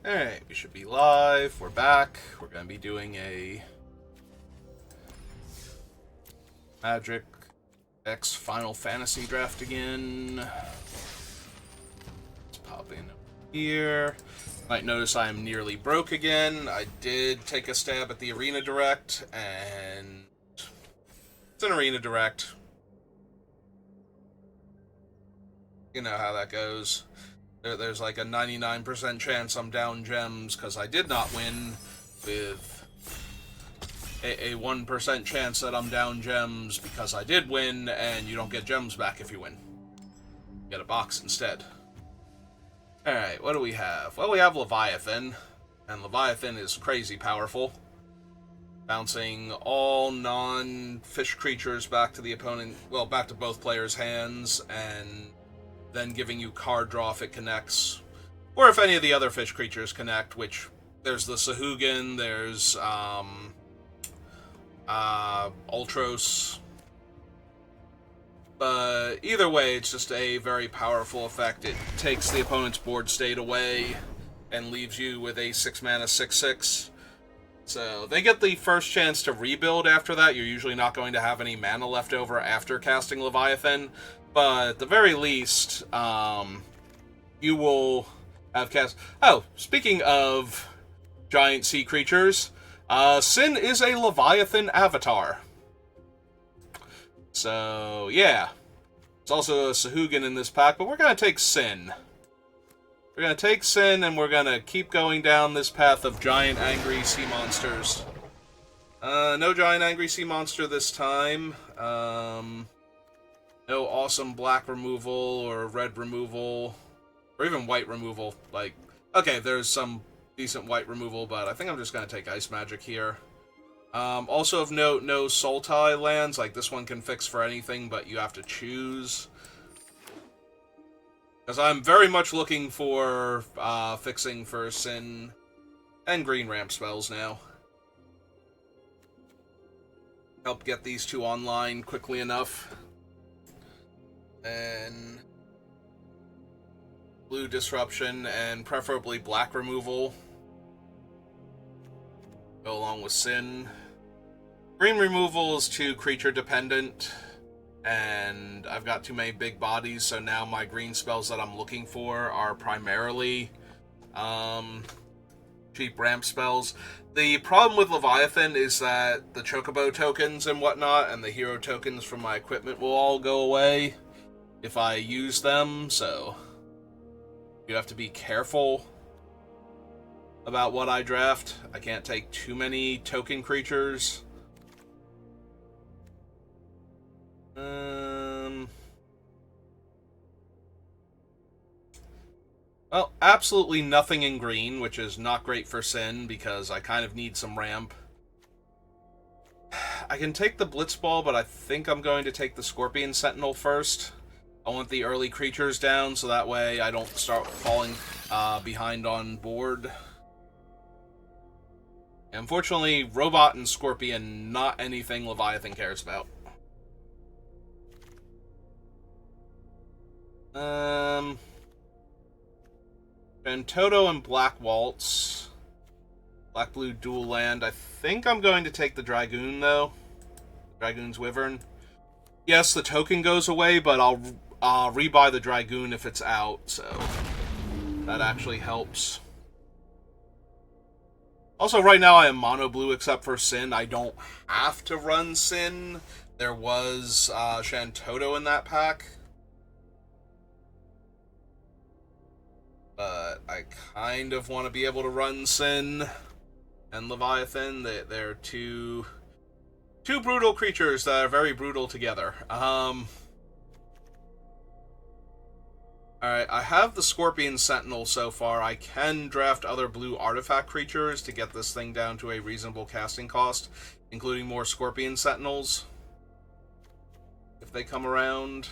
Alright, we should be live. We're back. We're going to be doing a Magic X Final Fantasy draft again. Let's pop in here. Might notice I am nearly broke again. I did take a stab at the Arena Direct, and it's an Arena Direct. You know how that goes. There's like a 99% chance I'm down gems because I did not win, with a 1% chance that I'm down gems because I did win, and you don't get gems back if you win. You get a box instead. Alright, what do we have? Well, we have Leviathan, and Leviathan is crazy powerful. Bouncing all non-fish creatures back to the opponent, well, back to both players' hands, and then giving you card draw if it connects, or if any of the other fish creatures connect, which there's the Sahuagin, there's Ultros, but either way, it's just a very powerful effect. It takes the opponent's board state away and leaves you with a 6-mana 6/6. So they get the first chance to rebuild after that. You're usually not going to have any mana left over after casting Leviathan, but at the very least, you will have cast... Oh, speaking of giant sea creatures, Sin is a Leviathan avatar. So, yeah. It's also a Sahuagin in this pack, but we're going to take Sin. We're going to take Sin, and we're going to keep going down this path of giant angry sea monsters. No giant angry sea monster this time. No awesome black removal or red removal, or even white removal. Like, okay, there's some decent white removal, but I think I'm just going to take Ice Magic here. Also of note, no Sultai lands. Like, this one can fix for anything, but you have to choose. Because I'm very much looking for fixing for Sin and green ramp spells now. Help get these two online quickly enough. And blue disruption and preferably black removal go along with Sin. Green removal is too creature dependent, and I've got too many big bodies, so now my green spells that I'm looking for are primarily cheap ramp spells. The problem with Leviathan is that the Chocobo tokens and whatnot and the hero tokens from my equipment will all go away if I use them, so you have to be careful about what I draft. I can't take too many token creatures. Well, absolutely nothing in green, which is not great for Sin, because I kind of need some ramp. I can take the Blitzball, but I think I'm going to take the Scorpion Sentinel first. I want the early creatures down, so that way I don't start falling behind on board. Unfortunately, Robot and Scorpion, not anything Leviathan cares about. And Toto and Black Waltz. Black-blue dual land. I think I'm going to take the Dragoon, though. Dragoon's Wyvern. Yes, the token goes away, but I'll rebuy the Dragoon if it's out, so that actually helps. Also, right now I am mono blue except for Sin. I don't have to run Sin. There was Shantoto in that pack, but I kind of want to be able to run Sin and Leviathan. They're two brutal creatures that are very brutal together. Alright, I have the Scorpion Sentinel so far. I can draft other blue artifact creatures to get this thing down to a reasonable casting cost, including more Scorpion Sentinels, if they come around.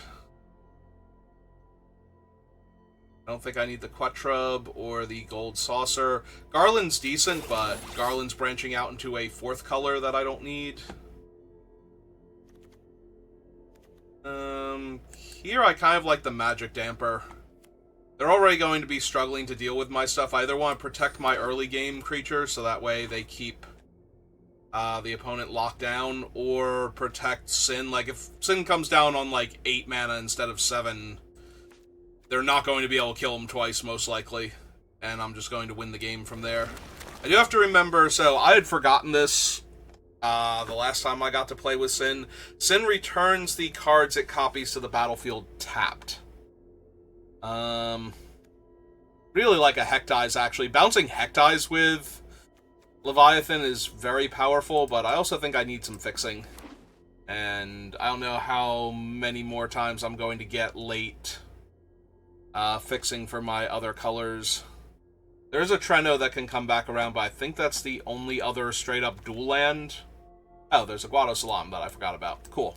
I don't think I need the Quettrub or the Gold Saucer. Garland's decent, but Garland's branching out into a fourth color that I don't need. Here I kind of like the Magic Damper. They're already going to be struggling to deal with my stuff. I either want to protect my early game creature, so that way they keep the opponent locked down, or protect Sin. Like, if Sin comes down on, like, 8 mana instead of 7, they're not going to be able to kill him twice, most likely. And I'm just going to win the game from there. I do have to remember, so I had forgotten this the last time I got to play with Sin. Sin returns the cards it copies to the battlefield tapped. Really like a Hectize, actually. Bouncing Hectize with Leviathan is very powerful, but I also think I need some fixing. And I don't know how many more times I'm going to get late fixing for my other colors. There's a Treno that can come back around, but I think that's the only other straight-up dual land. Oh, there's a Guado Salam that I forgot about. Cool.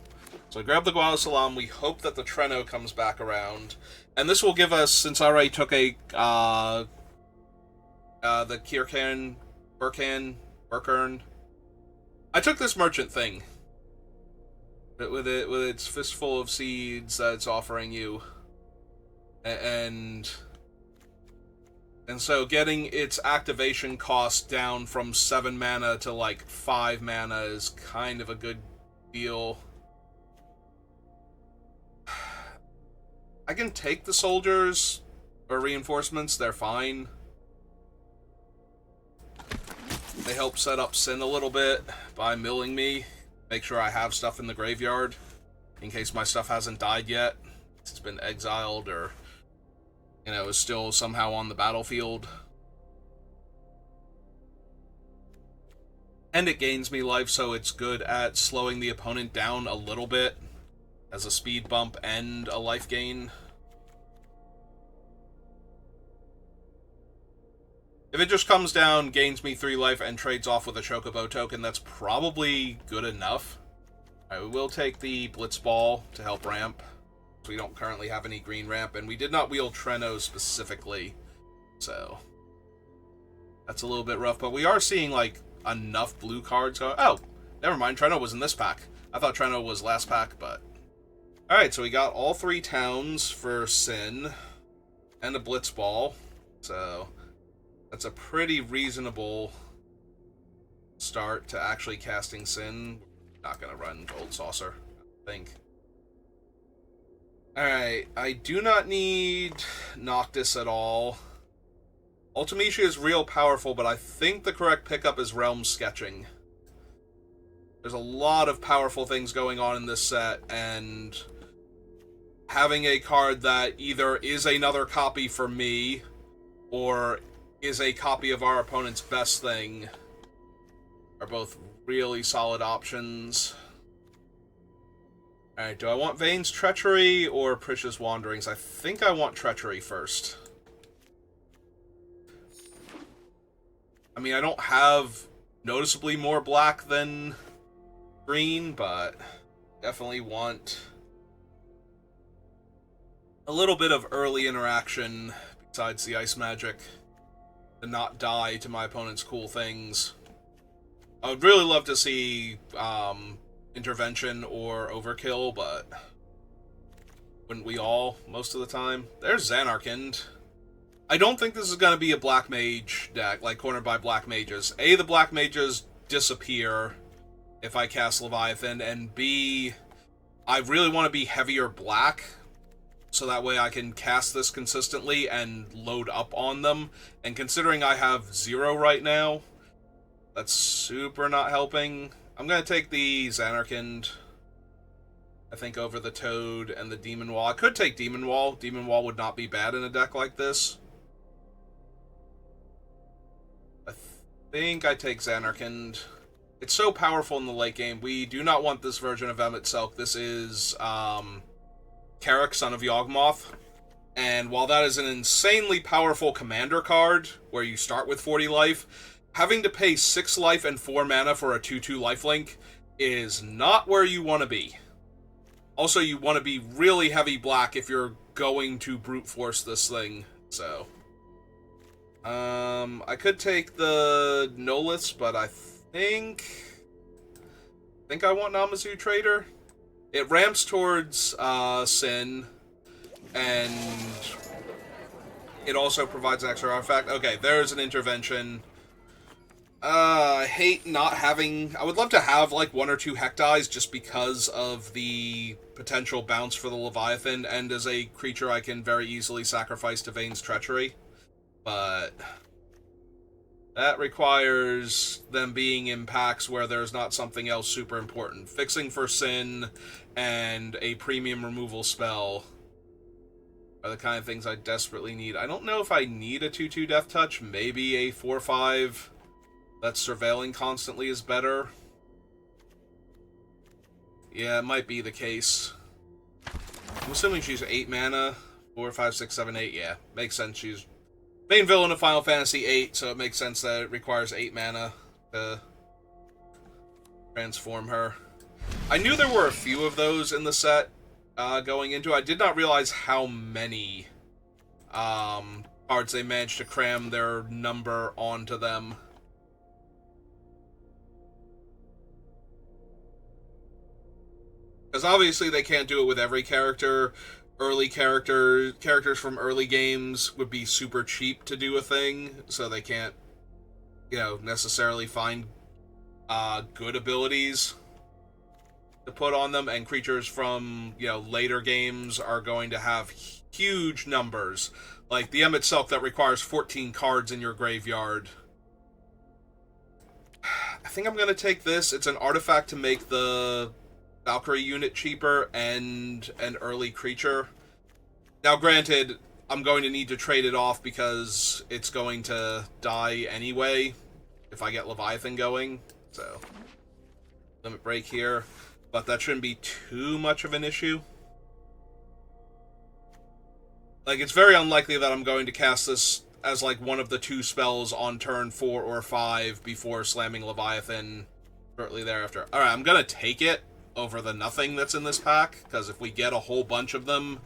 So I grab the Guado Salam. We hope that the Treno comes back around. And this will give us, since I already took a, the Burkern. I took this merchant thing. With its fistful of seeds that it's offering you. And so getting its activation cost down from 7 mana to like 5 mana is kind of a good deal. I can take the soldiers or reinforcements, they're fine. They help set up Sin a little bit by milling me. Make sure I have stuff in the graveyard in case my stuff hasn't died yet. It's been exiled or, you know, is still somehow on the battlefield. And it gains me life, so it's good at slowing the opponent down a little bit as a speed bump and a life gain. If it just comes down, gains me 3 life, and trades off with a Chocobo token, that's probably good enough. Alright, we will take the Blitzball to help ramp. We don't currently have any green ramp, and we did not wield Treno specifically, so that's a little bit rough. But we are seeing, like, enough blue cards go. Oh, never mind, Treno was in this pack. I thought Treno was last pack, but... Alright, so we got all 3 towns for Sin, and a Blitzball, so that's a pretty reasonable start to actually casting Sin. Not gonna run Gold Saucer, I think. Alright, I do not need Noctis at all. Ultimecia is real powerful, but I think the correct pickup is Realm Sketching. There's a lot of powerful things going on in this set, and having a card that either is another copy for me, or is a copy of our opponent's best thing, are both really solid options. Alright, do I want Vane's Treachery or Precious Wanderings? I think I want Treachery first. I mean, I don't have noticeably more black than green, but definitely want a little bit of early interaction besides the ice magic to not die to my opponent's cool things. I would really love to see intervention or overkill, but wouldn't we all most of the time? There's Xanarkand. I don't think this is going to be a black mage deck, like cornered by black mages. A, the black mages disappear if I cast Leviathan, and B, I really want to be heavier black, so that way I can cast this consistently and load up on them. And considering I have 0 right now, that's super not helping. I'm going to take the Xanarkand, I think, over the Toad and the Demon Wall. I could take Demon Wall. Demon Wall would not be bad in a deck like this. I think I take Xanarkand. It's so powerful in the late game. We do not want this version of Emmet Selk. This is Carrick, Son of Yawgmoth. And while that is an insanely powerful commander card, where you start with 40 life, having to pay 6 life and 4 mana for a 2/2 lifelink is not where you want to be. Also, you want to be really heavy black if you're going to brute force this thing, so... I could take the Noliths, but I think I want Namazu Trader. It ramps towards Sin, and It also provides an extra artifact. Okay, there's an intervention. I hate not having... I would love to have, like, 1 or 2 Hektais just because of the potential bounce for the Leviathan, and as a creature I can very easily sacrifice to Vane's Treachery. But that requires them being in packs where there's not something else super important. Fixing for Sin and a premium removal spell are the kind of things I desperately need. I don't know if I need a 2/2 Death Touch. Maybe a 4/5 that's surveilling constantly is better. Yeah, it might be the case. I'm assuming she's 8 mana. 4, 5, 6, 7, 8. Yeah, makes sense. She's main villain of Final Fantasy VIII, so it makes sense that it requires 8 mana to transform her. I knew there were a few of those in the set going into it. I did not realize how many cards they managed to cram their number onto them. Because obviously they can't do it with every character. Characters from early games would be super cheap to do a thing, so they can't, necessarily find good abilities to put on them, and creatures from, later games are going to have huge numbers. Like the Emmet Silk that requires 14 cards in your graveyard. I think I'm going to take this. It's an artifact to make the Valkyrie unit cheaper and an early creature. Now, granted, I'm going to need to trade it off because it's going to die anyway if I get Leviathan going. So, limit break here. But that shouldn't be too much of an issue. Like, it's very unlikely that I'm going to cast this as, like, one of the 2 spells on turn 4 or 5 before slamming Leviathan shortly thereafter. Alright, I'm gonna take it over the nothing that's in this pack, because if we get a whole bunch of them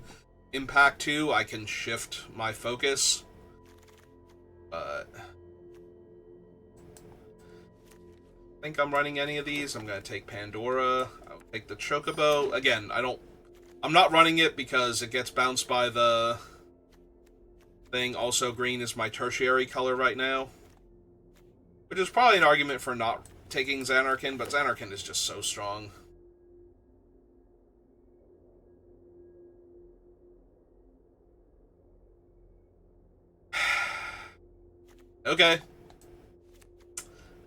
in pack 2, I can shift my focus. But I think I'm running any of these. I'm going to take Pandora. I'll take the Chocobo. Again, I'm not running it because it gets bounced by the thing. Also, green is my tertiary color right now, which is probably an argument for not taking Xanarkin, but Xanarkin is just so strong. Okay.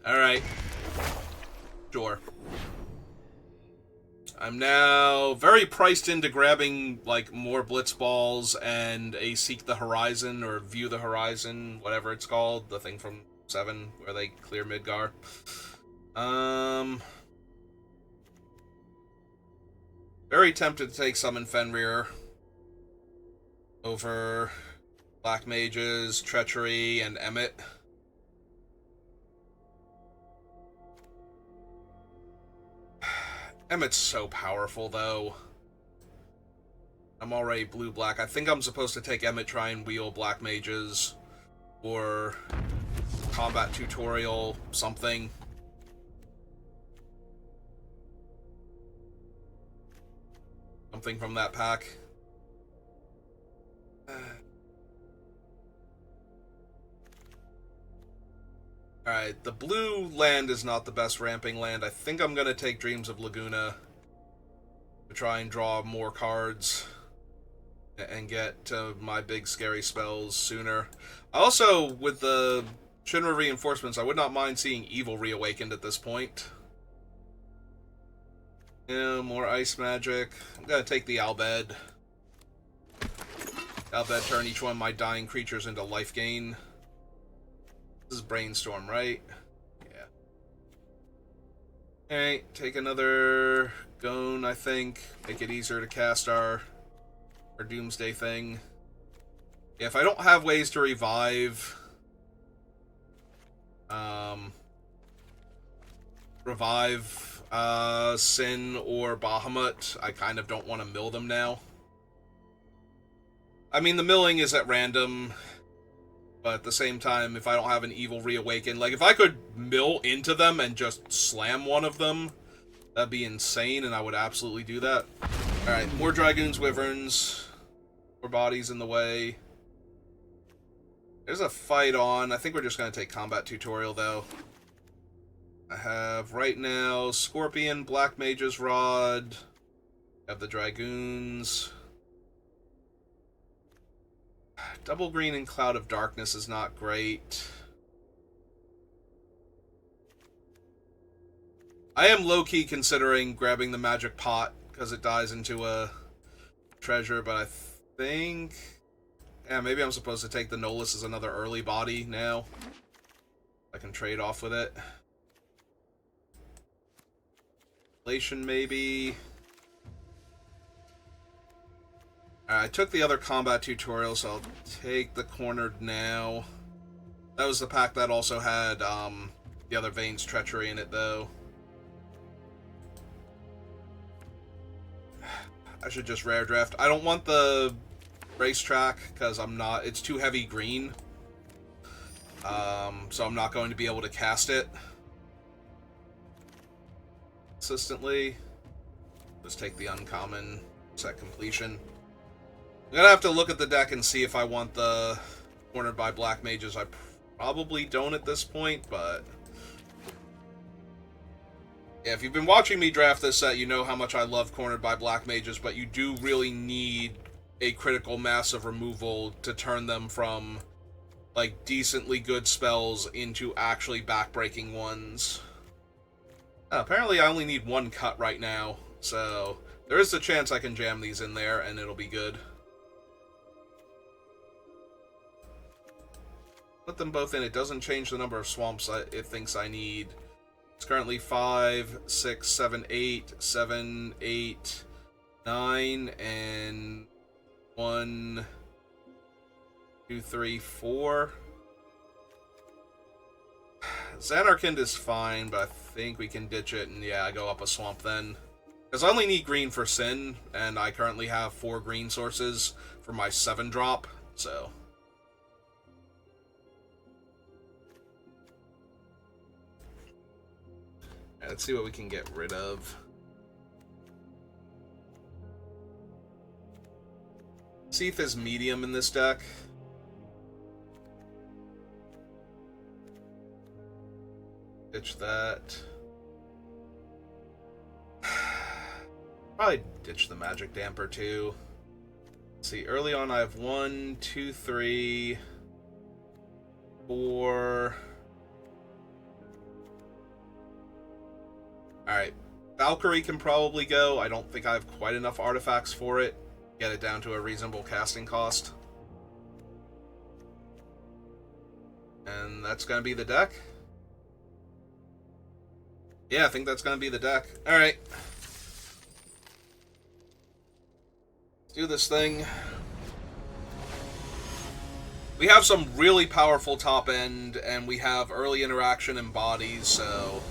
Alright. Sure. I'm now very priced into grabbing, like, more Blitzballs and a Seek the Horizon, or View the Horizon, whatever it's called. The thing from 7, where they clear Midgar. Very tempted to take Summon Fenrir over Black Mages, Treachery, and Emmet. Emmet's so powerful, though. I'm already blue-black. I think I'm supposed to take Emmet, try and wheel Black Mages, or Combat Tutorial, something. Something from that pack. Alright, the blue land is not the best ramping land. I think I'm going to take Dreams of Laguna to try and draw more cards and get to my big scary spells sooner. Also, with the Shinra reinforcements, I would not mind seeing Evil reawakened at this point. Yeah, more ice magic. I'm going to take the Albed. Albed turn each one of my dying creatures into life gain. This is Brainstorm, right? Yeah. Alright, take another Gone, I think. Make it easier to cast our Doomsday thing. Yeah, if I don't have ways to revive... Sin or Bahamut, I kind of don't want to mill them now. I mean, the milling is at random... But at the same time, if I don't have an Evil reawaken, like, if I could mill into them and just slam one of them, that'd be insane, and I would absolutely do that. Alright, more Dragoons, Wyverns, more bodies in the way. There's a fight on. I think we're just going to take combat tutorial, though. I have, right now, Scorpion, Black Mage's Rod. I have the Dragoons. Double Green and Cloud of Darkness is not great. I am low-key considering grabbing the Magic Pot, because it dies into a treasure, but I think... Yeah, maybe I'm supposed to take the Nolus as another early body now. I can trade off with it. Relation, maybe. I took the other combat tutorial, so I'll take the Cornered now. That was the pack that also had the other Vayne's Treachery in it, though. I should just rare draft. I don't want the Racetrack, because I'm not... It's too heavy green. So I'm not going to be able to cast it consistently. Just take the uncommon, set completion. I'm gonna have to look at the deck and see if I want the Cornered by Black Mages. I probably don't at this point, but... Yeah, if you've been watching me draft this set, you know how much I love Cornered by Black Mages, but you do really need a critical mass of removal to turn them from, like, decently good spells into actually backbreaking ones. Apparently I only need one cut right now, so there is a chance I can jam these in there and it'll be good. Put them both in. It doesn't change the number of swamps it thinks I need. It's currently 5, 6, 7, 8, 7, 8, 9, and 1, 2, 3, 4. Xanarkand is fine, but I think we can ditch it, and yeah, I go up a swamp then. Because I only need green for Sin, and I currently have 4 green sources for my 7-drop, so... Yeah, let's see what we can get rid of. Seath is medium in this deck. Ditch that. Probably ditch the Magic Damper too. Let's see, early on I have 1, 2, 3, 4. Alright, Valkyrie can probably go. I don't think I have quite enough artifacts for it. Get it down to a reasonable casting cost. And that's going to be the deck. Yeah, I think that's going to be the deck. Alright. Let's do this thing. We have some really powerful top end, and we have early interaction and bodies, so...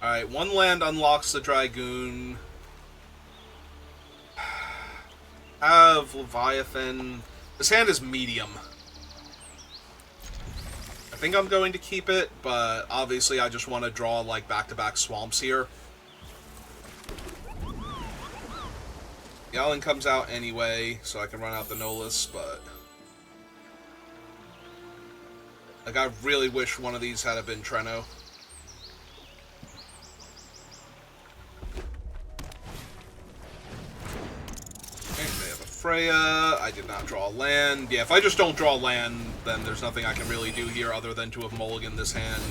Alright, one land unlocks the Dragoon. Have Leviathan. This hand is medium. I think I'm going to keep it, but obviously I just want to draw like back-to-back swamps here. Yellen comes out anyway, so I can run out the Nolus, but... Like, I really wish one of these had been Treno. Okay, they have a Freya. I did not draw a land. Yeah, if I just don't draw land, then there's nothing I can really do here other than to have mulliganed this hand.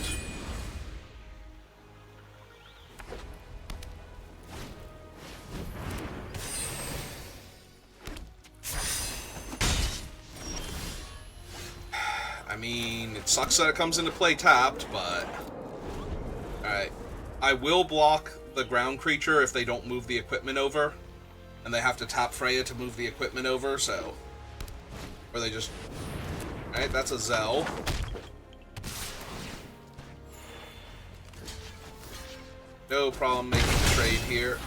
I mean, it sucks that it comes into play tapped, but... Alright. I will block the ground creature if they don't move the equipment over. And they have to tap Freya to move the equipment over, so... Or they just... Alright, that's a Zell. No problem making a trade here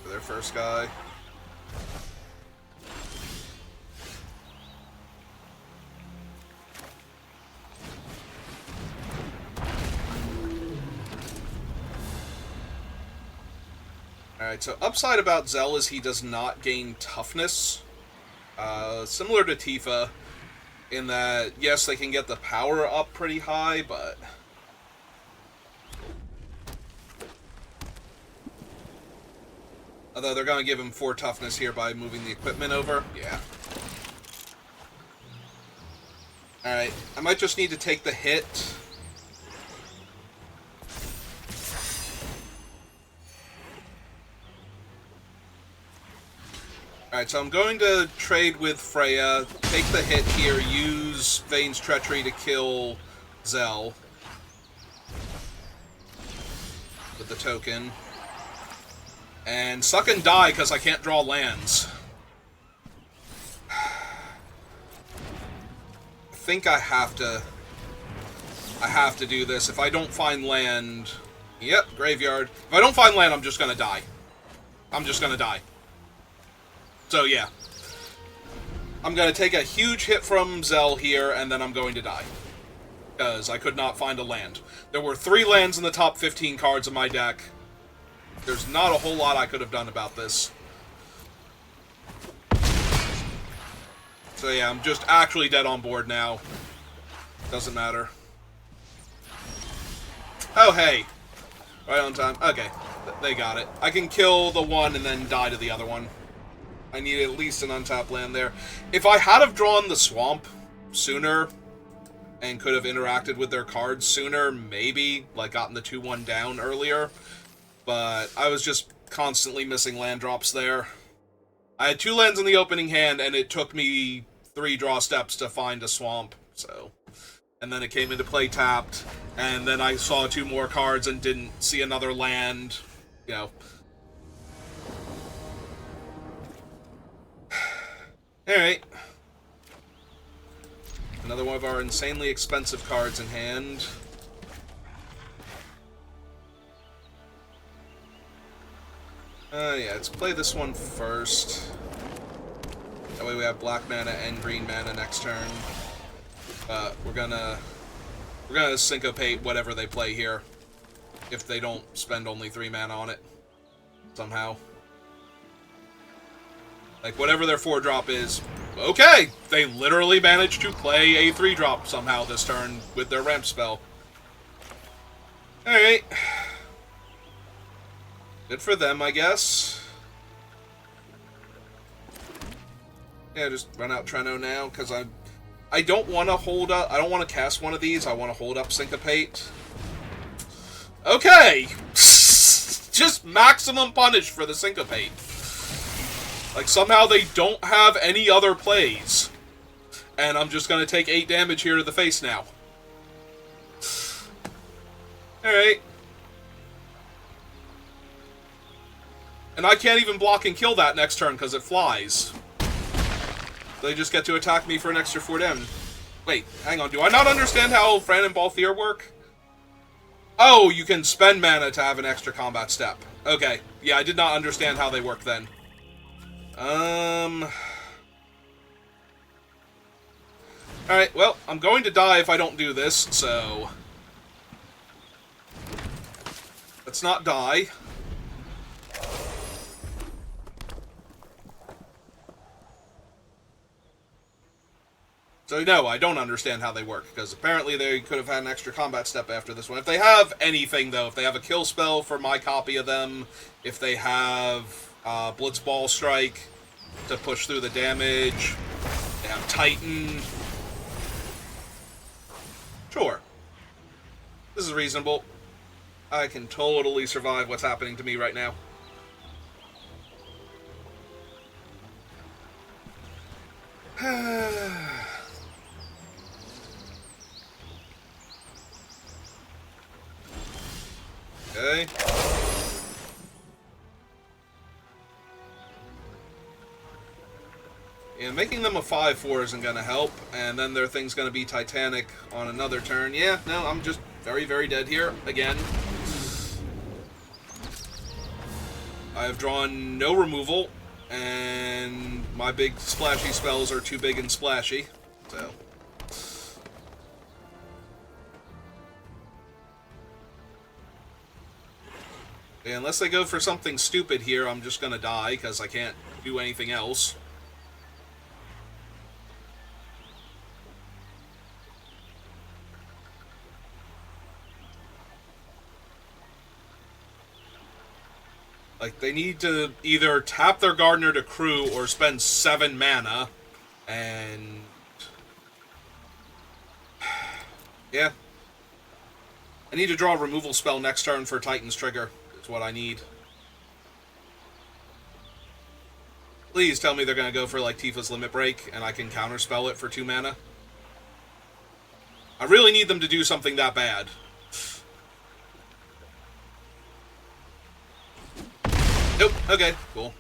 for their first guy. Alright, so upside about Zell is he does not gain toughness. Similar to Tifa, in that, yes, they can get the power up pretty high, but... Although they're going to give him 4 toughness here by moving the equipment over. Yeah. Alright, I might just need to take the hit. Alright, so I'm going to trade with Freya, take the hit here, use Vane's Treachery to kill Zell with the token, and suck and die because I can't draw lands. I think I have to do this. If I don't find land... Yep, graveyard. If I don't find land, I'm just gonna die. I'm just gonna die. So, yeah. I'm going to take a huge hit from Zell here, and then I'm going to die. Because I could not find a land. There were 3 lands in the top 15 cards of my deck. There's not a whole lot I could have done about this. So, yeah, I'm just actually dead on board now. Doesn't matter. Oh, hey. Right on time. Okay, they got it. I can kill the one and then die to the other one. I need at least an untapped land there. If I had have drawn the swamp sooner and could have interacted with their cards sooner, maybe, like gotten the 2-1 down earlier. But I was just constantly missing land drops there. I had 2 lands in the opening hand, and it took me 3 draw steps to find a swamp, so... And then it came into play tapped, and then I saw 2 more cards and didn't see another land, you know... Alright. Another one of our insanely expensive cards in hand. Yeah, let's play this one first. That way we have black mana and green mana next turn. We're gonna syncopate whatever they play here. If they don't spend only 3 mana on it. Somehow. Like, whatever their 4-drop is, okay! They literally managed to play a 3-drop somehow this turn with their ramp spell. Alright. Good for them, I guess. Yeah, just run out Treno now, because I don't want to hold up... I don't want to cast one of these, I want to hold up Syncopate. Okay! Just maximum punish for the Syncopate. Like, somehow they don't have any other plays. And I'm just going to take 8 damage here to the face now. Alright. And I can't even block and kill that next turn because it flies. They just get to attack me for an extra 4 damage. Wait, hang on. Do I not understand how Fran and Balthier work? Oh, you can spend mana to have an extra combat step. Okay. Yeah, I did not understand how they work then. Alright, well, I'm going to die if I don't do this, so... Let's not die. So, no, I don't understand how they work, because apparently they could have had an extra combat step after this one. If they have anything, though, if they have a kill spell for my copy of them, if they have... Blitzball Strike to push through the damage. They have Titan. Sure. This is reasonable. I can totally survive what's happening to me right now. Okay. Yeah, making them a 5/4 isn't going to help, and then their thing's going to be Titanic on another turn. Yeah, no, I'm just very, very dead here, again. I have drawn no removal, and my big splashy spells are too big and splashy, so... Unless they go for something stupid here, I'm just gonna die, because I can't do anything else. Like, they need to either tap their Gardener to crew or spend 7 mana, and... yeah. I need to draw a removal spell next turn for Titan's Trigger. Is what I need. Please tell me they're going to go for, like, Tifa's Limit Break, and I can counterspell it for 2 mana. I really need them to do something that bad. Nope. Okay, cool.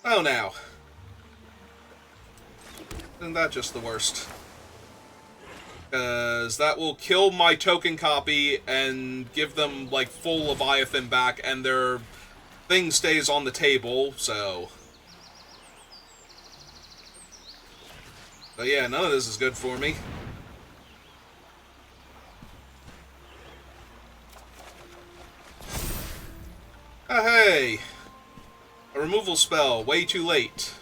Oh, now. Isn't that just the worst? Because that will kill my token copy and give them, like, full Leviathan back, and their thing stays on the table, so... But yeah, none of this is good for me. Oh, hey! A removal spell, way too late.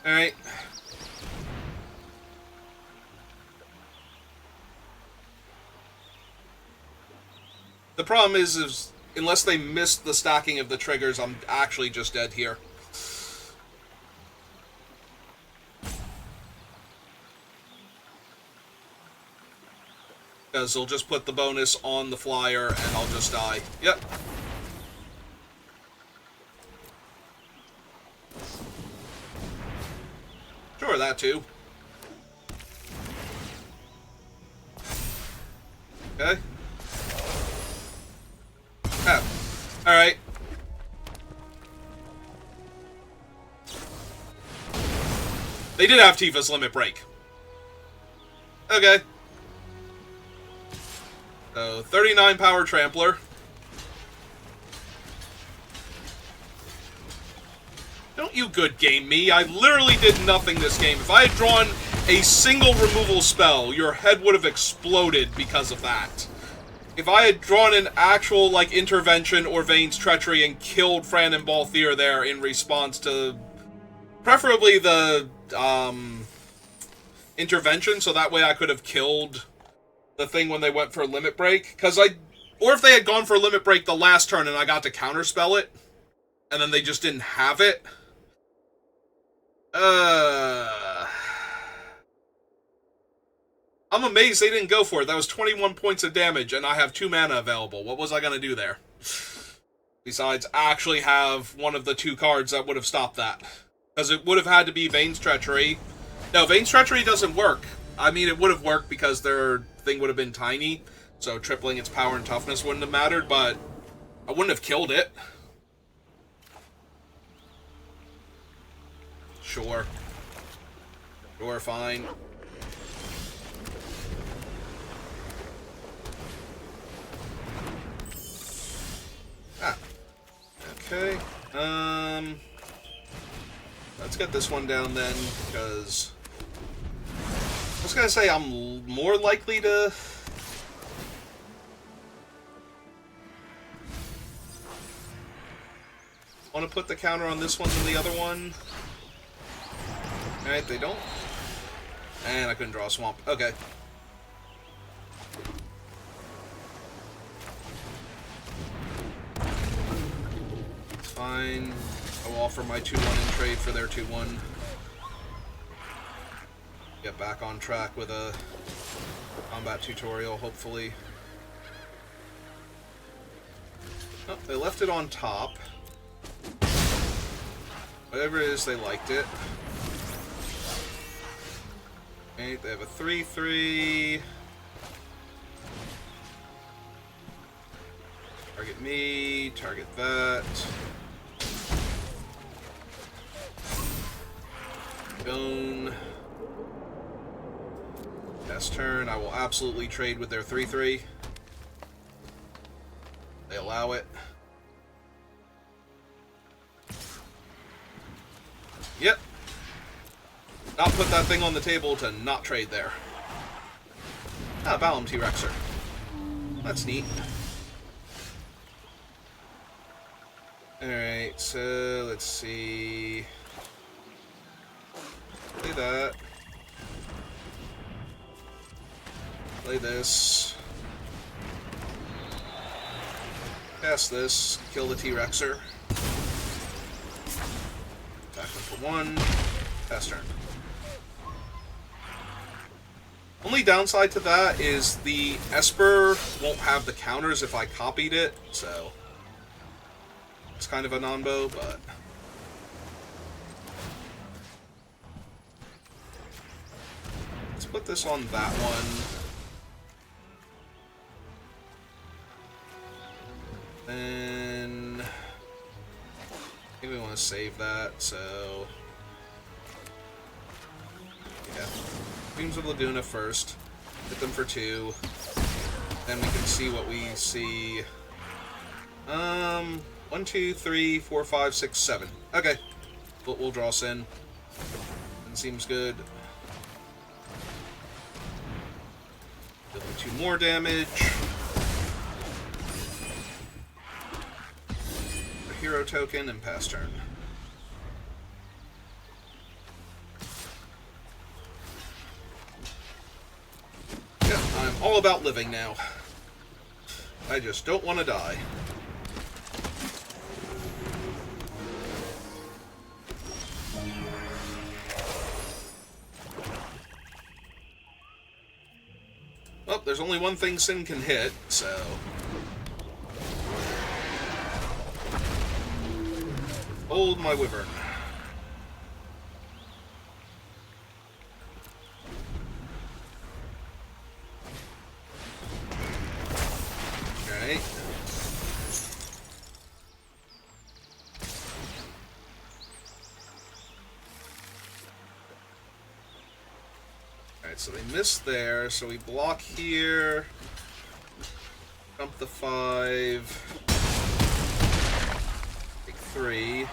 Alright. The problem is unless they miss the stacking of the triggers, I'm actually just dead here. Because they'll just put the bonus on the flyer and I'll just die. Yep. Sure, that too. Okay. Oh. Alright. They did have Tifa's Limit Break. Okay. So, 39 Power Trampler. Don't you good game me. I literally did nothing this game. If I had drawn a single removal spell, your head would have exploded because of that. If I had drawn an actual, like, intervention or Vayne's Treachery and killed Fran and Balthier there in response to preferably the intervention, so that way I could have killed the thing when they went for Limit Break. Or if they had gone for Limit Break the last turn and I got to counterspell it, and then they just didn't have it. I'm amazed they didn't go for it. That was 21 points of damage, and I have 2 mana available. What was I going to do there? Besides, actually have one of the 2 cards that would have stopped that. Because it would have had to be Vayne's Treachery. No, Vayne's Treachery doesn't work. I mean, it would have worked because their thing would have been tiny, so tripling its power and toughness wouldn't have mattered, but I wouldn't have killed it. Sure. Sure, fine. Ah. Okay. Let's get this one down then, because I was gonna say I'm more likely to want to put the counter on this one than the other one. Alright, they don't. And I couldn't draw a swamp. Okay. Fine. I will offer my 2-1 in trade for their 2-1. Get back on track with a combat tutorial, hopefully. Oh, they left it on top. Whatever it is, they liked it. Okay, they have a 3/3. Target me, target that. Gone. Next turn, I will absolutely trade with their 3/3. They allow it. Yep. not put that thing on the table to not trade there. Ah, Balam T-Rexer. That's neat. Alright, so let's see. Play that. Play this. Cast this. Kill the T-Rexer. Attack him for 1. Pass turn. Only downside to that is the Esper won't have the counters if I copied it, so it's kind of a non-bow, but let's put this on that one. Then maybe we want to save that, so yeah. Beams of Laguna first. Hit them for 2. Then we can see what we see. 1, 2, 3, 4, 5, 6, 7. Okay. We'll draw Sin. That seems good. Deal 2 more damage. A hero token and pass turn. I'm all about living now. I just don't want to die. Well, there's only one thing Sin can hit, so hold my Wyvern. So they missed there, so we block here, jump the 5, take 3.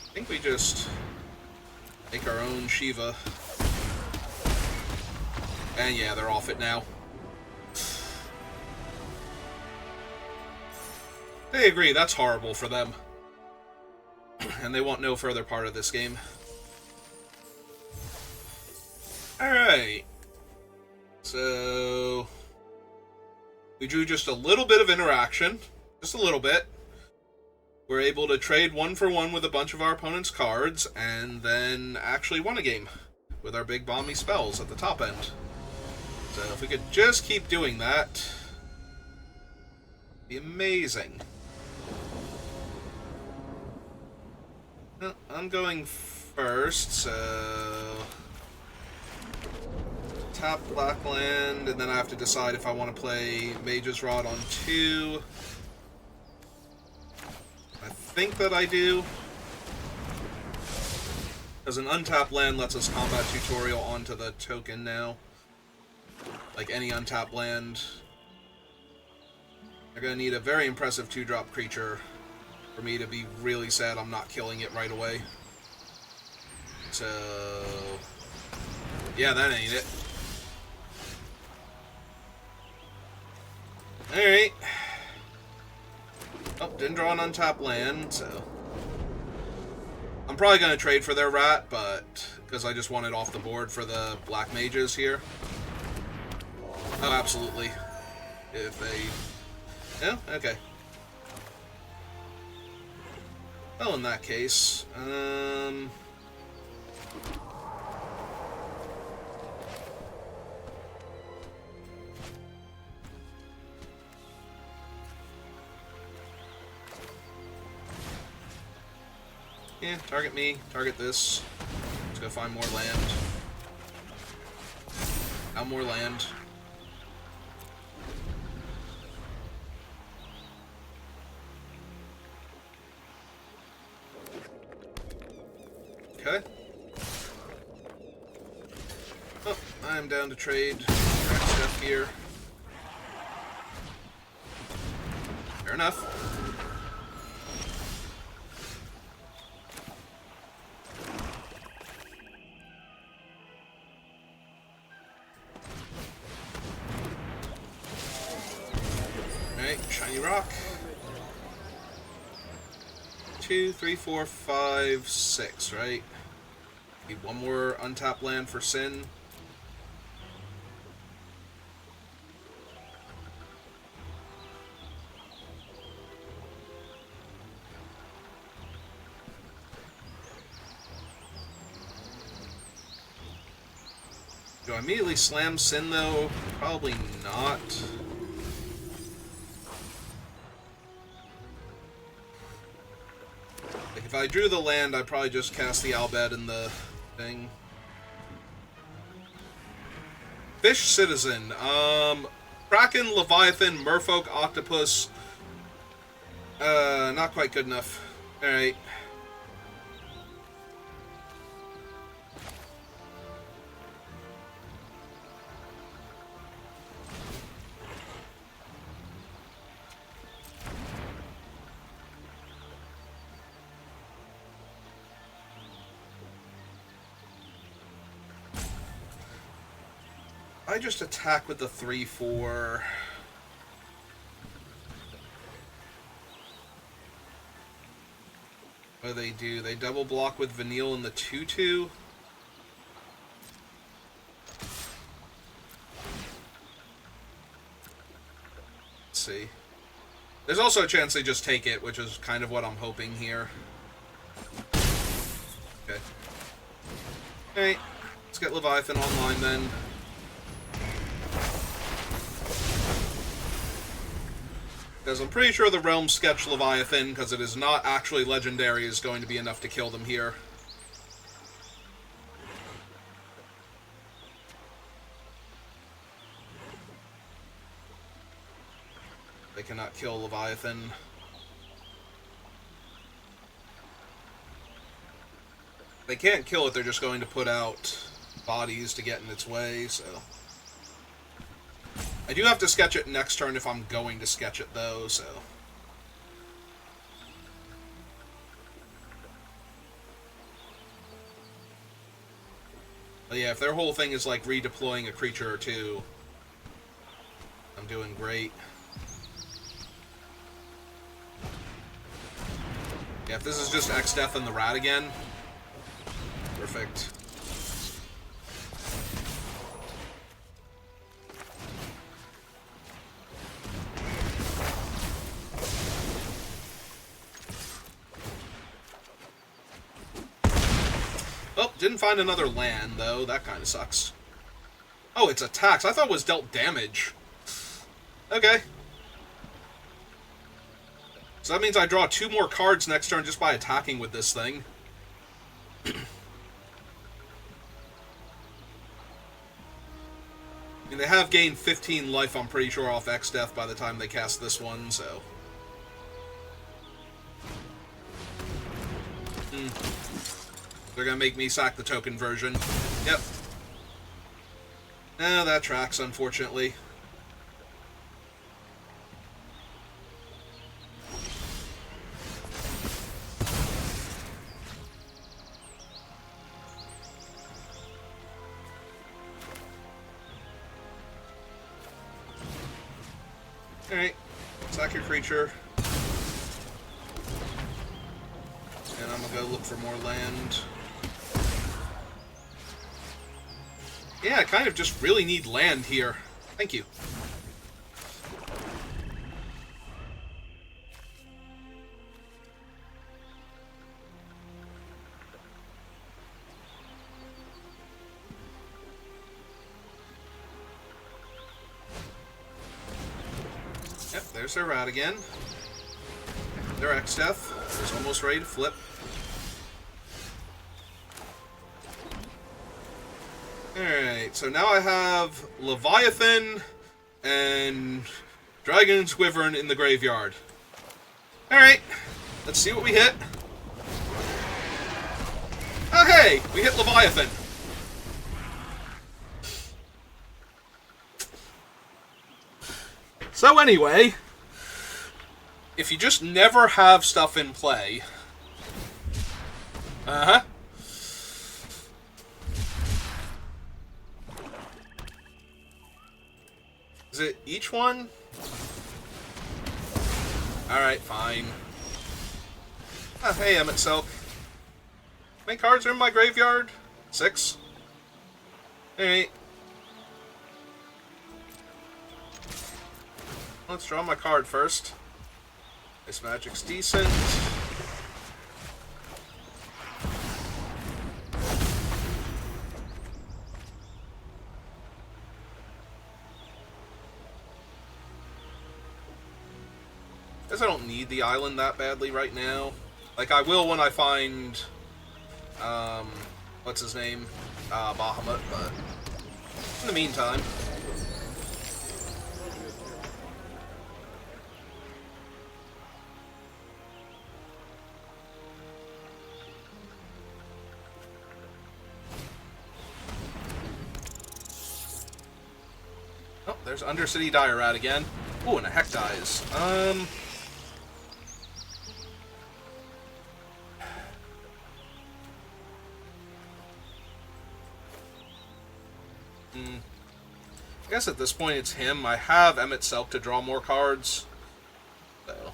I think we just make our own Shiva. And yeah, they're off it now. They agree, that's horrible for them. And they want no further part of this game. Alright. So we drew just a little bit of interaction. Just a little bit. We're able to trade 1-for-1 with a bunch of our opponent's cards, and then actually won a game with our big bomby spells at the top end. So if we could just keep doing that, it'd be amazing. Well, I'm going first, so tap black land, and then I have to decide if I want to play Mage's Rod on 2. I think that I do, because an untapped land lets us combat tutorial onto the token now. Like any untapped land. They're going to need a very impressive 2-drop creature for me to be really sad I'm not killing it right away. So yeah, that ain't it. Alright. Oh, didn't draw an untapped land, so I'm probably going to trade for their rat, but because I just want it off the board for the black mages here. Oh, absolutely. If they... No? Okay. Well, in that case, yeah, target me, target this. Let's go find more land. Now more land. Okay. Oh, I'm down to trade stuff here. Fair enough. Alright, shiny rock. 2, 3, 4, 5, 6, right? Need one more untapped land for Sin. Do I immediately slam Sin, though? Probably not. Like, if I drew the land, I'd probably just cast the Albed in the thing. Fish Citizen. Kraken, Leviathan, Merfolk, Octopus. Not quite good enough. Alright. I just attack with the 3/4. What do they do? They double block with Vanille and the 2/2. Let's see. There's also a chance they just take it, which is kind of what I'm hoping here. Okay. Alright. Let's get Leviathan online then. Because I'm pretty sure the Realm Sketch Leviathan, because it is not actually legendary, is going to be enough to kill them here. They cannot kill Leviathan. They can't kill it, they're just going to put out bodies to get in its way, so... I do have to sketch it next turn if I'm going to sketch it, though, so... But yeah, if their whole thing is, like, redeploying a creature or two, I'm doing great. Yeah, if this is just X-Death and the Rat again, perfect. Oh, didn't find another land, though. That kind of sucks. Oh, it's attacks. I thought it was dealt damage. Okay. So that means I draw 2 more cards next turn just by attacking with this thing. I mean, they have gained 15 life, I'm pretty sure, off X-Death by the time they cast this one, so... They're gonna make me sack the token version. Yep. That tracks, unfortunately. Alright. Sack your creature. And I'm gonna go look for more land. Yeah, I kind of just really need land here. Thank you. Yep, there's their Rat again. Their X-Death is almost ready to flip. Alright, so now I have Leviathan and Dragon's Wyvern in the graveyard. Alright, let's see what we hit. Oh hey, we hit Leviathan. So anyway, if you just never have stuff in play... Uh-huh. Is it each one? Alright, fine. Oh, hey, Emmett Selk. How many cards are in my graveyard? 6? Alright. Let's draw my card first. This magic's decent. Guess I don't need the island that badly right now. Like, I will when I find... what's his name? Bahamut, but... in the meantime... Oh, there's Undercity Dire Rat again. Ooh, and a Heck Dies. I guess at this point it's him. I have Emmett Selk to draw more cards. So.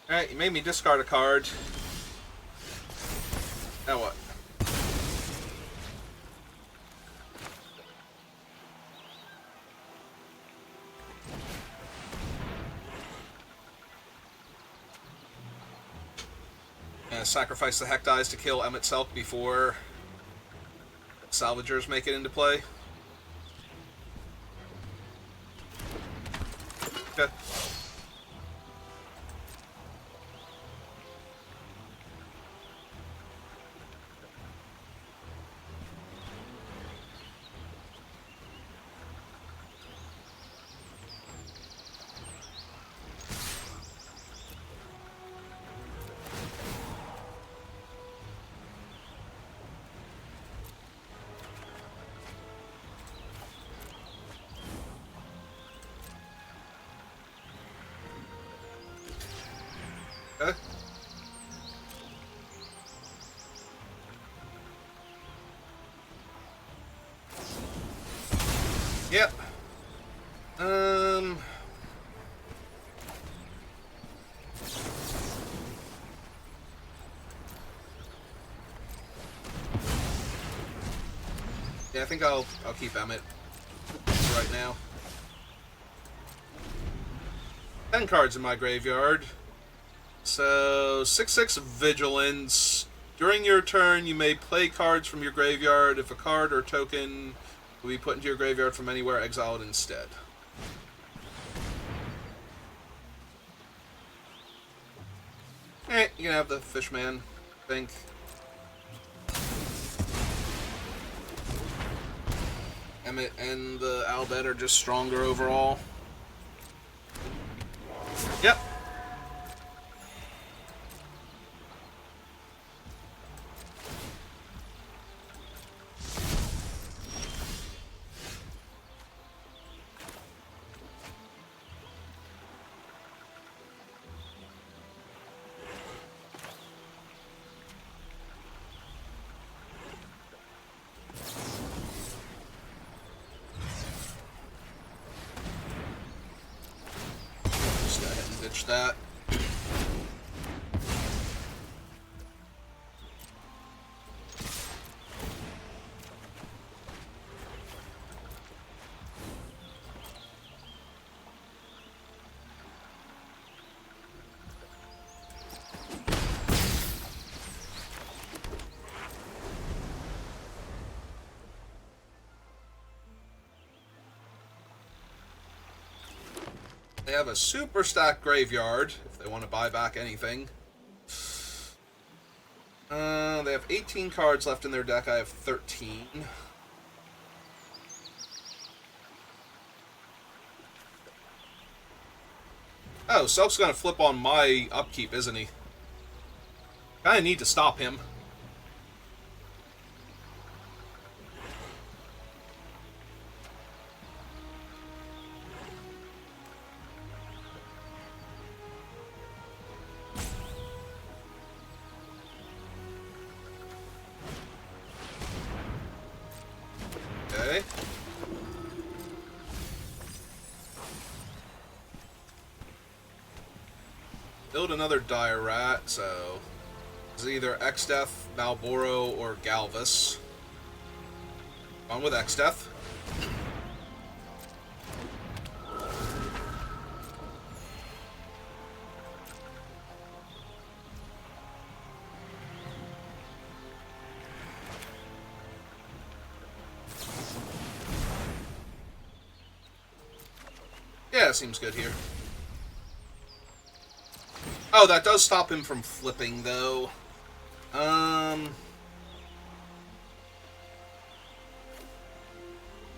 Alright, you made me discard a card. Now what? Sacrifice the Heck Dies to kill Emmett Selk before Salvagers make it into play. Okay. Okay. Yep. Yeah, I think I'll keep Emmett right now. 10 cards in my graveyard. So, 6/6 Vigilance. During your turn, you may play cards from your graveyard. If a card or token will be put into your graveyard from anywhere, exile it instead. Alright, you can have the Fishman, I think. Emmett and the Albed are just stronger overall. Yep. Just go ahead and ditch that. They have a super stacked graveyard, if they want to buy back anything. They have 18 cards left in their deck. I have 13. Oh, Selk's gonna flip on my upkeep, isn't he? Kinda need to stop him. Okay. Build another Dire Rat, so it's either X-Death, Malboro, or Galvus. On with X-Death. Yeah, seems good here. Oh, that does stop him from flipping, though.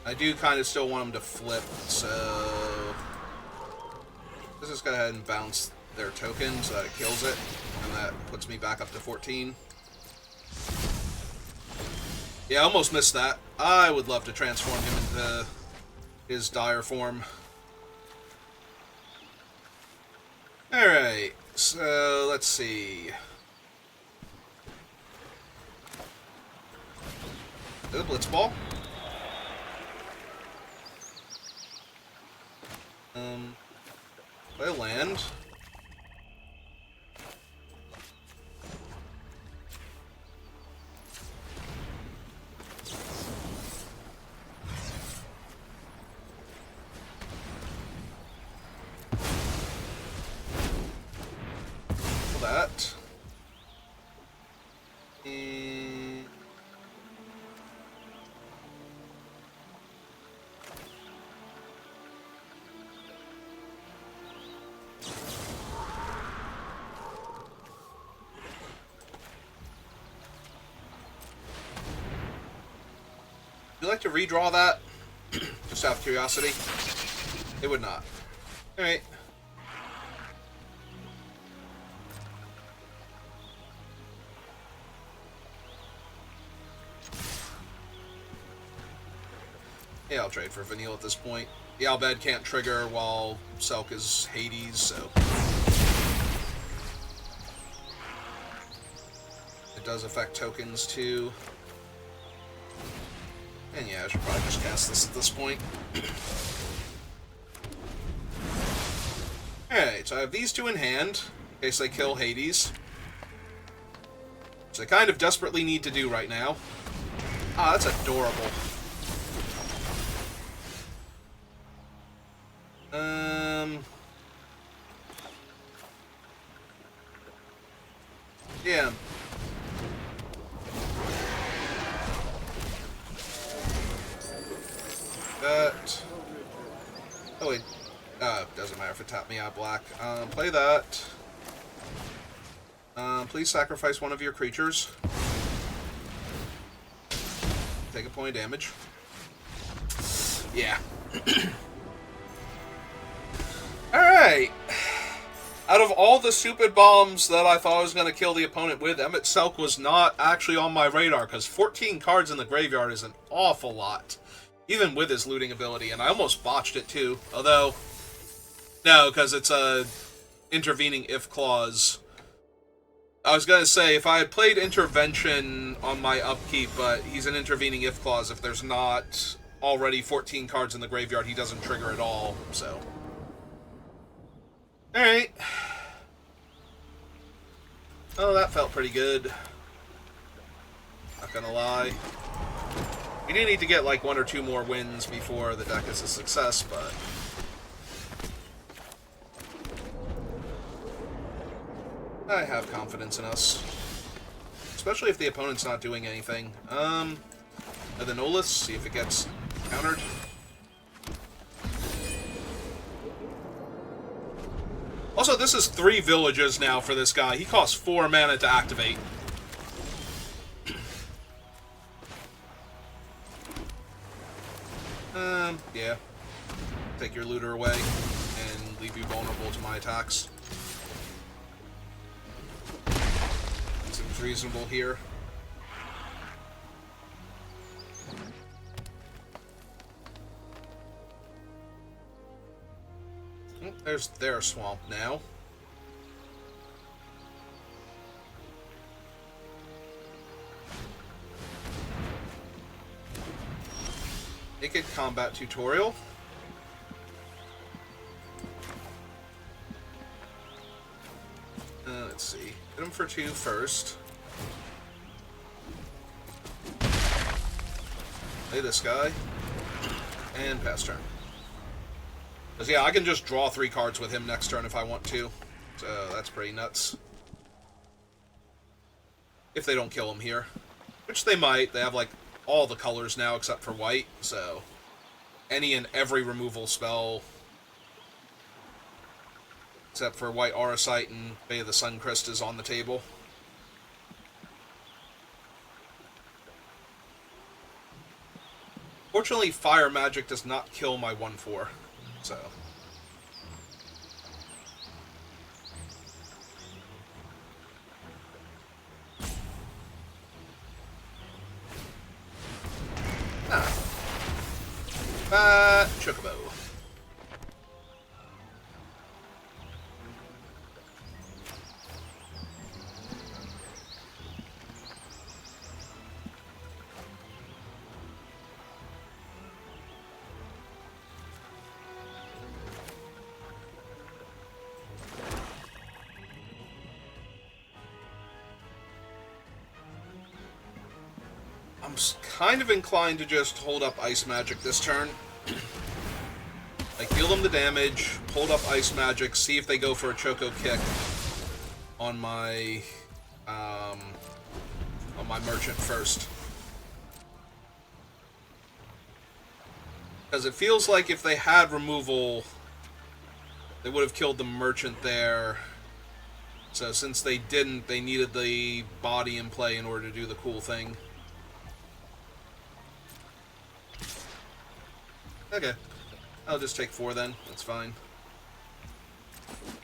I do kind of still want him to flip, so let's just go ahead and bounce their token so that it kills it, and that puts me back up to 14. Yeah, I almost missed that. I would love to transform him into his dire form. Alright, so let's see. The Blitzball. Play land. That. And would you like to redraw that? Just out of curiosity. It would not. Alright. Yeah, I'll trade for Vanille at this point. The Albed can't trigger while Selk is Hades, so it does affect tokens too. And yeah, I should probably just cast this at this point. Alright, so I have these two in hand, in case I kill Hades. Which I kind of desperately need to do right now. Ah, that's adorable. Yeah. That. Oh wait. Doesn't matter if it tapped me out black. Play that. Please sacrifice one of your creatures. Take a point of damage. Yeah. Alright. Out of all the stupid bombs that I thought I was going to kill the opponent with, Emmet Selk was not actually on my radar, because 14 cards in the graveyard is an awful lot. Even with his looting ability, and I almost botched it too. Although, no, because it's a intervening if clause. I was going to say, if I had played Intervention on my upkeep, but he's an intervening if clause, if there's not already 14 cards in the graveyard, he doesn't trigger at all, so. Alright. Oh, that felt pretty good. Not gonna lie. We do need to get like one or two more wins before the deck is a success, but I have confidence in us. Especially if the opponent's not doing anything. The Nolus, see if it gets countered. Also, this is 3 villages now for this guy. He costs 4 mana to activate. Yeah. Take your looter away. And leave you vulnerable to my attacks. Seems reasonable here. There's their swamp now. Naked combat tutorial. Let's see. Hit him for 2 first. Play this guy. And pass turn. Because, yeah, I can just draw 3 cards with him next turn if I want to. So, that's pretty nuts. If they don't kill him here. Which they might. They have, like, all the colors now except for white. So, any and every removal spell except for White Auracite and Bay of the Suncrest is on the table. Fortunately, Fire Magic does not kill my 1/4. So. Chocobo. I'm kind of inclined to just hold up Ice Magic this turn. Like, deal them the damage, hold up Ice Magic, see if they go for a Choco Kick on my Merchant first. Because it feels like if they had removal, they would have killed the Merchant there. So since they didn't, they needed the body in play in order to do the cool thing. Okay. I'll just take 4 then. That's fine.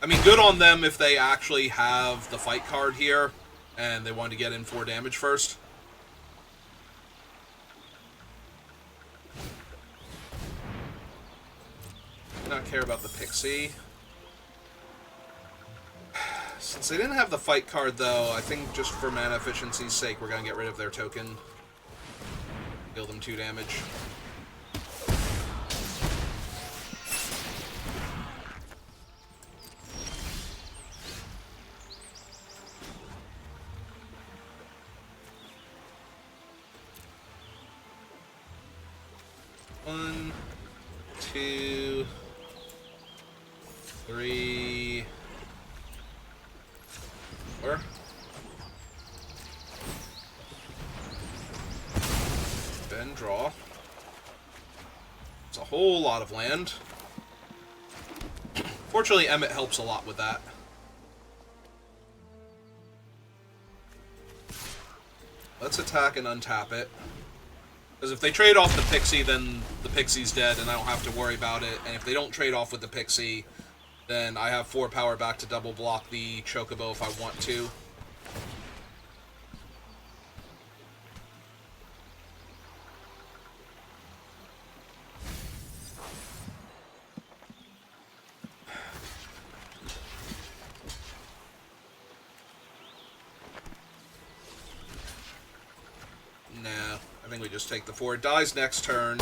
I mean, good on them if they actually have the fight card here and they want to get in 4 damage first. Do not care about the Pixie. Since they didn't have the fight card, though, I think just for mana efficiency's sake, we're going to get rid of their token. Deal them 2 damage. One, 2, 3, 4. Then draw. It's a whole lot of land. Fortunately, Emmett helps a lot with that. Let's attack and untap it. Because if they trade off the Pixie, then the Pixie's dead and I don't have to worry about it. And if they don't trade off with the Pixie, then I have 4 power back to double block the Chocobo if I want to. Nah, I think we just take the 4. It dies next turn,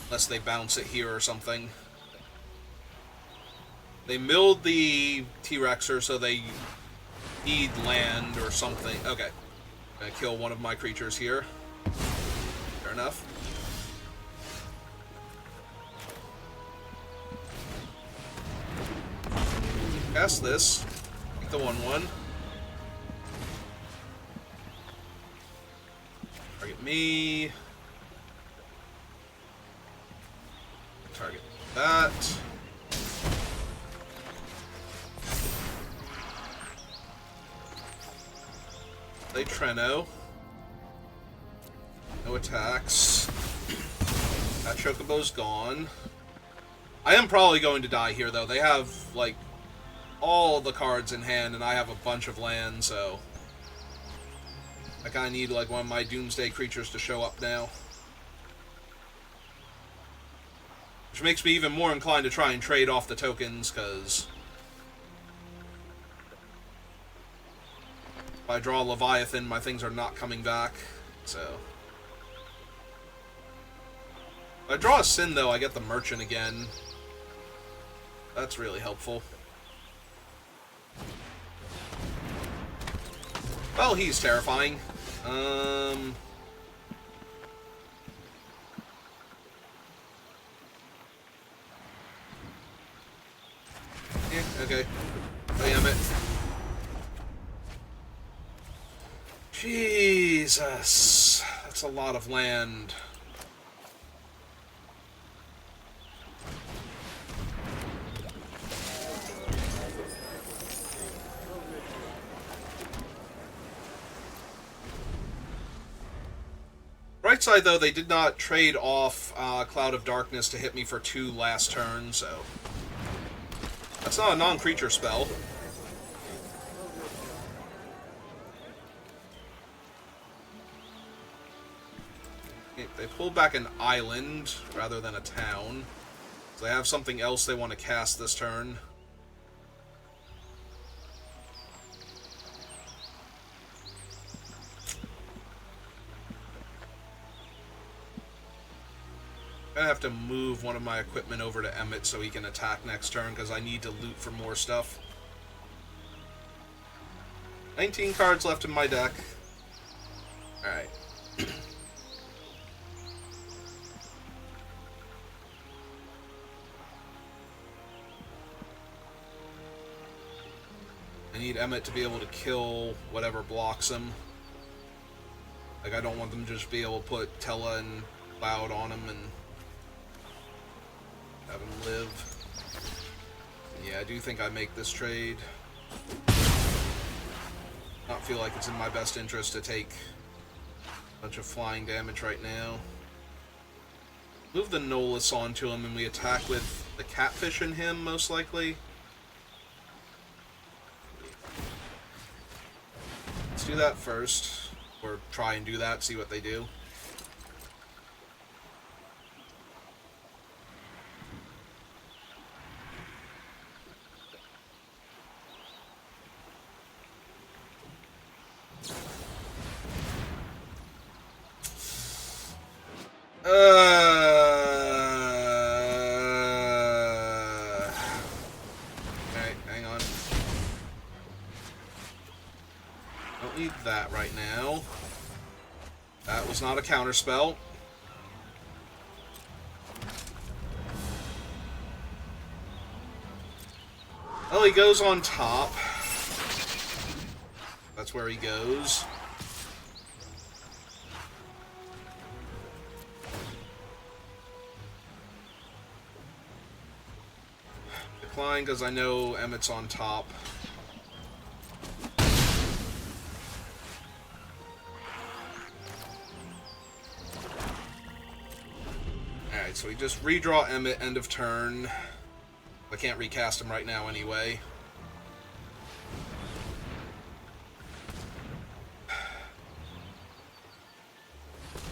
unless they bounce it here or something. They milled the T-Rexer, so they need land or something. Okay. I'm gonna kill one of my creatures here. Fair enough. Cast this. Take the 1/1. Target me. Target that. Play Treno. No attacks. That Chocobo's gone. I am probably going to die here, though. They have, like, all the cards in hand, and I have a bunch of land, so I kind of need, like, one of my Doomsday creatures to show up now. Which makes me even more inclined to try and trade off the tokens, because if I draw Leviathan, my things are not coming back, so... If I draw a Sin, though, I get the Merchant again. That's really helpful. Well, he's terrifying. Yeah, okay. Damn it. Jesus. That's a lot of land. Right side, though, they did not trade off Cloud of Darkness to hit me for 2 last turn, so... That's not a non-creature spell. They pulled back an island rather than a town. So they have something else they want to cast this turn. I have to move one of my equipment over to Emmett so he can attack next turn, because I need to loot for more stuff. 19 cards left in my deck. Alright. I need Emmett to be able to kill whatever blocks him. Like, I don't want them to just be able to put Tella and Cloud on him and have him live. Yeah, I do think I make this trade. Not feel like it's in my best interest to take a bunch of flying damage right now. Move the Nolus onto him and we attack with the Catfish in him, most likely. Let's do that first. Or try and do that, see what they do. Okay, hang on. Don't need that right now. That was not a counterspell. Well, he goes on top. That's where he goes. Decline, because I know Emmett's on top. Alright, so we just redraw Emmett, end of turn. I can't recast him right now anyway.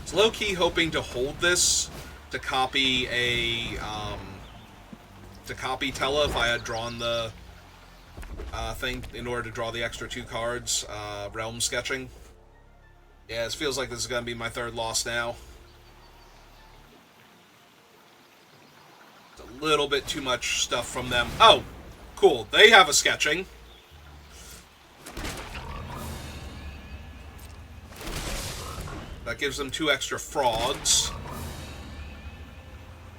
It's low-key hoping to hold this to copy a, to copy Tella if I had drawn the thing in order to draw the extra 2 cards, Realm Sketching. Yeah, it feels like this is going to be my 3rd loss now. It's a little bit too much stuff from them. Oh, cool. They have a Sketching. That gives them 2 extra frogs.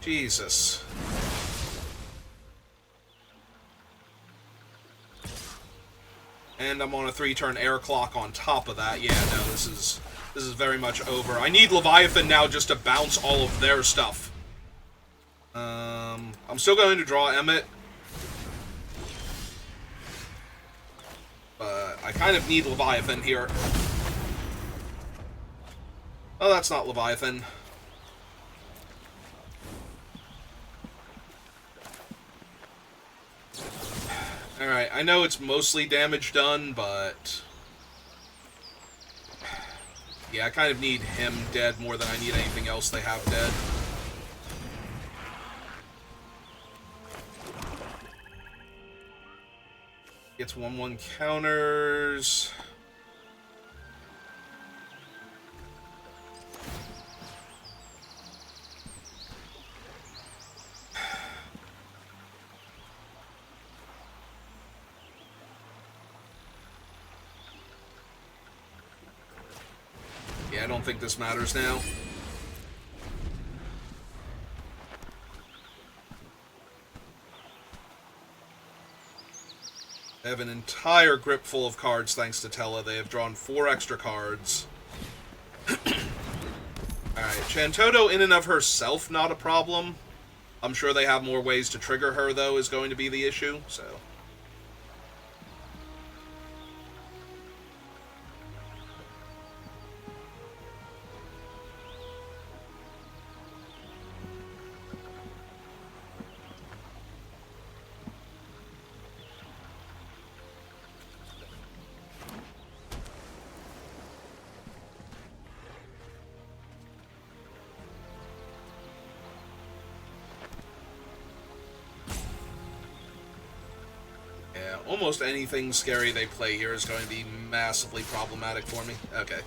Jesus. And I'm on a 3-turn air clock on top of that. Yeah, no, this is very much over. I need Leviathan now just to bounce all of their stuff. I'm still going to draw Emmett. But I kind of need Leviathan here. Oh, that's not Leviathan. Alright, I know it's mostly damage done, but... yeah, I kind of need him dead more than I need anything else they have dead. Gets 1/1 counters. Yeah, I don't think this matters now. They have an entire grip full of cards thanks to Tella. They have drawn 4 extra cards. Alright, Chantoto in and of herself, not a problem. I'm sure they have more ways to trigger her, though, is going to be the issue, so... almost anything scary they play here is going to be massively problematic for me. Okay.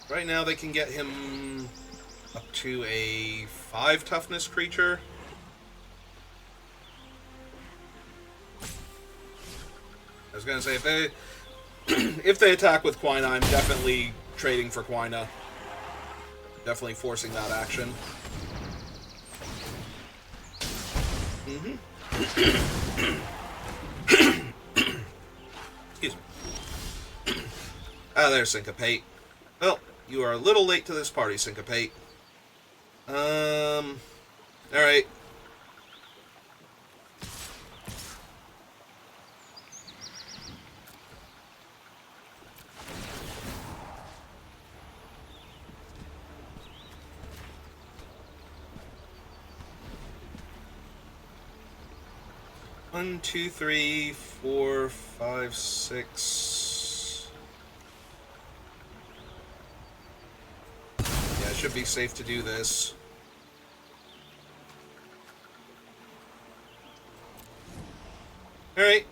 Right now they can get him up to a 5 toughness creature. I was gonna say, if they attack with Quina, I'm definitely trading for Quina. Definitely forcing that action. Excuse me. Ah, there's Syncopate. Well, you are a little late to this party, Syncopate. Alright. One, two, three, 4, 5, 6. Yeah, it should be safe to do this. Alright.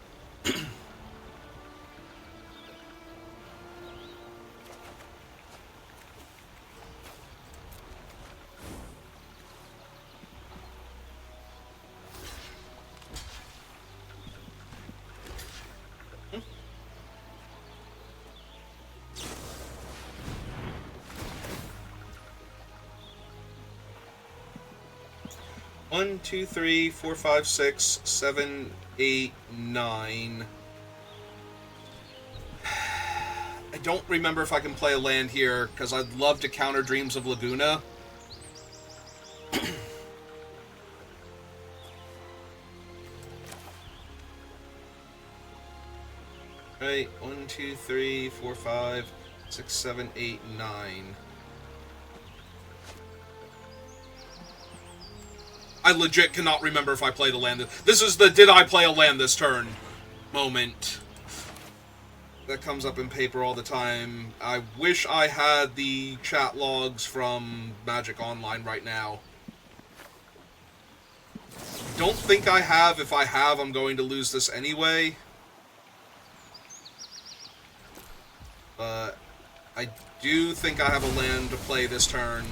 1, 2, 3, 4, 5, 6, 7, 8, 9. I don't remember if I can play a land here, because I'd love to counter Dreams of Laguna. Right, 1, 2, 3, 4, 5, 6, 7, 8, 9. I legit cannot remember if I played a land. This is the did I play a land this turn moment. That comes up in paper all the time. I wish I had the chat logs from Magic Online right now. Don't think I have. If I have, I'm going to lose this anyway. But I do think I have a land to play this turn.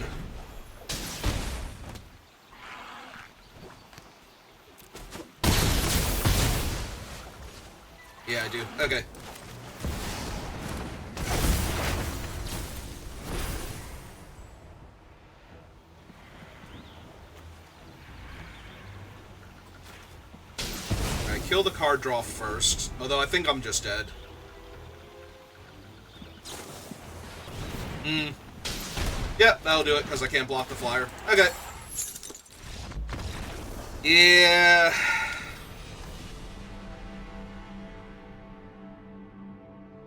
Yeah, I do. Okay. Alright, kill the card draw first. Although I think I'm just dead. Yep, that'll do it, because I can't block the flyer. Okay. Yeah.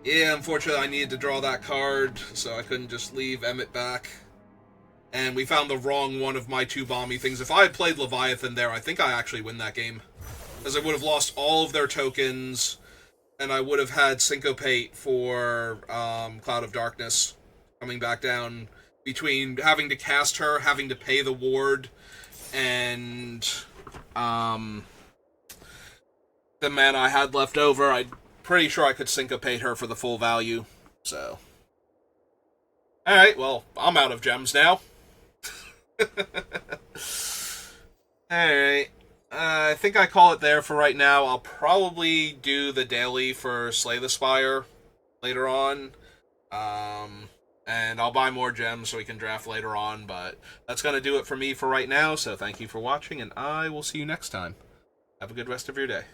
Yeah, unfortunately I needed to draw that card, so I couldn't just leave Emmett back. And we found the wrong one of my two bomby things. If I had played Leviathan there, I think I actually win that game. Because I would have lost all of their tokens, and I would have had Syncopate for Cloud of Darkness coming back down. Between having to cast her, having to pay the ward, and the mana I had left over, I'm pretty sure I could Syncopate her for the full value. So, alright, well, I'm out of gems now. Alright. I think I call it there for right now. I'll probably do the daily for Slay the Spire later on. And I'll buy more gems so we can draft later on, but that's going to do it for me for right now, so thank you for watching, and I will see you next time. Have a good rest of your day.